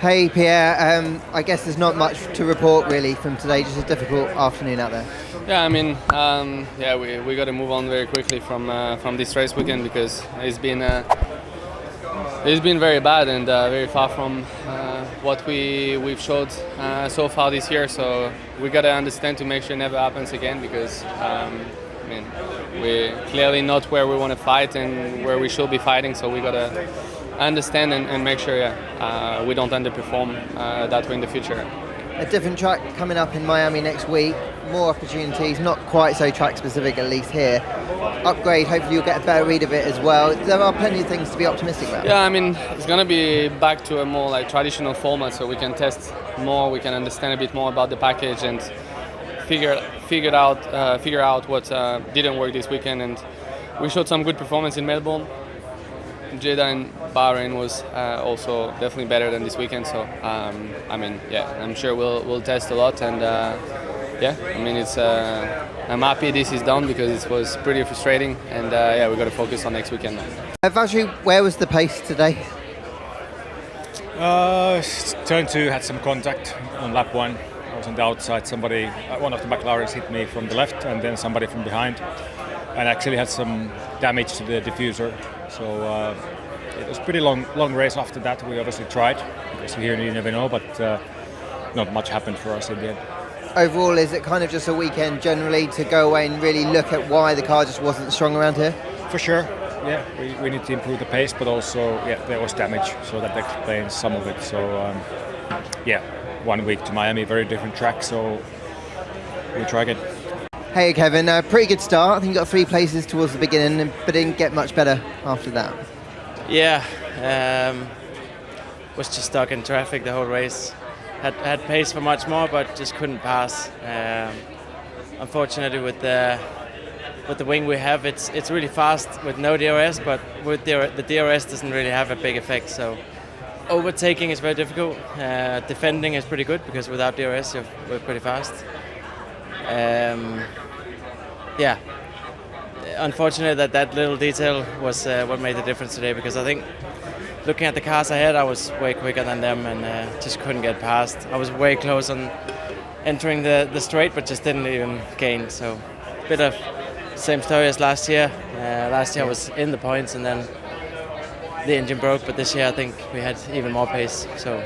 Hey Pierre, I guess there's not much to report really from today, just a difficult afternoon out there. Yeah, I mean, we got to move on very quickly from this race weekend because it's been very bad and very far from what we've showed so far this year. So we got to understand to make sure it never happens again because we're clearly not where we want to fight and where we should be fighting. So we got to understand and make sure we don't underperform that way in the future. A different track coming up in Miami next week, more opportunities, not quite so track specific at least here. Upgrade, hopefully you'll get a better read of it as well. There are plenty of things to be optimistic about. Yeah, I mean, it's going to be back to a more like traditional format so we can test more, we can understand a bit more about the package and figure out what didn't work this weekend. And we showed some good performance in Melbourne. Jeddah and Bahrain was also definitely better than this weekend. So I'm sure we'll test a lot, and I'm happy this is done because it was pretty frustrating, and we got to focus on next weekend now. Valtteri, where was the pace today? Turn 2 had some contact on lap 1. I was on the outside. One of the McLarens hit me from the left, and then somebody from behind, and actually had some damage to the diffuser. So it was a pretty long race after that. We obviously tried, because here you never know, but not much happened for us in the end. Overall, is it kind of just a weekend generally to go away and really look at why the car just wasn't strong around here? For sure, yeah. We need to improve the pace, but also, there was damage, so that explains some of it. So, 1 week to Miami, very different track, so we'll try again. Hey Kevin, pretty good start. I think you got 3 places towards the beginning, but didn't get much better after that. Yeah, was just stuck in traffic the whole race. Had pace for much more, but just couldn't pass. Unfortunately, with the wing we have, it's really fast with no DRS, but with the DRS doesn't really have a big effect. So overtaking is very difficult. Defending is pretty good because without DRS we're pretty fast. Unfortunately that little detail was what made the difference today, because I think looking at the cars ahead I was way quicker than them and just couldn't get past. I was way close on entering the straight but just didn't even gain. So a bit of same story as last year. Last year I was in the points and then the engine broke, but this year I think we had even more pace. So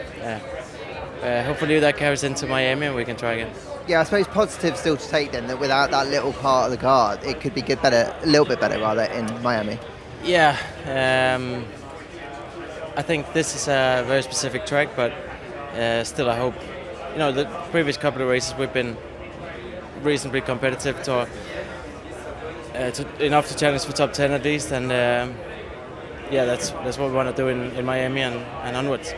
hopefully that carries into Miami and we can try again. Yeah, I suppose positive still to take then, that without that little part of the car, it could be a little bit better rather in Miami. Yeah, I think this is a very specific track, but still I hope, the previous couple of races we've been reasonably competitive to enough to challenge for top 10 at least, and that's what we want to do in Miami and onwards.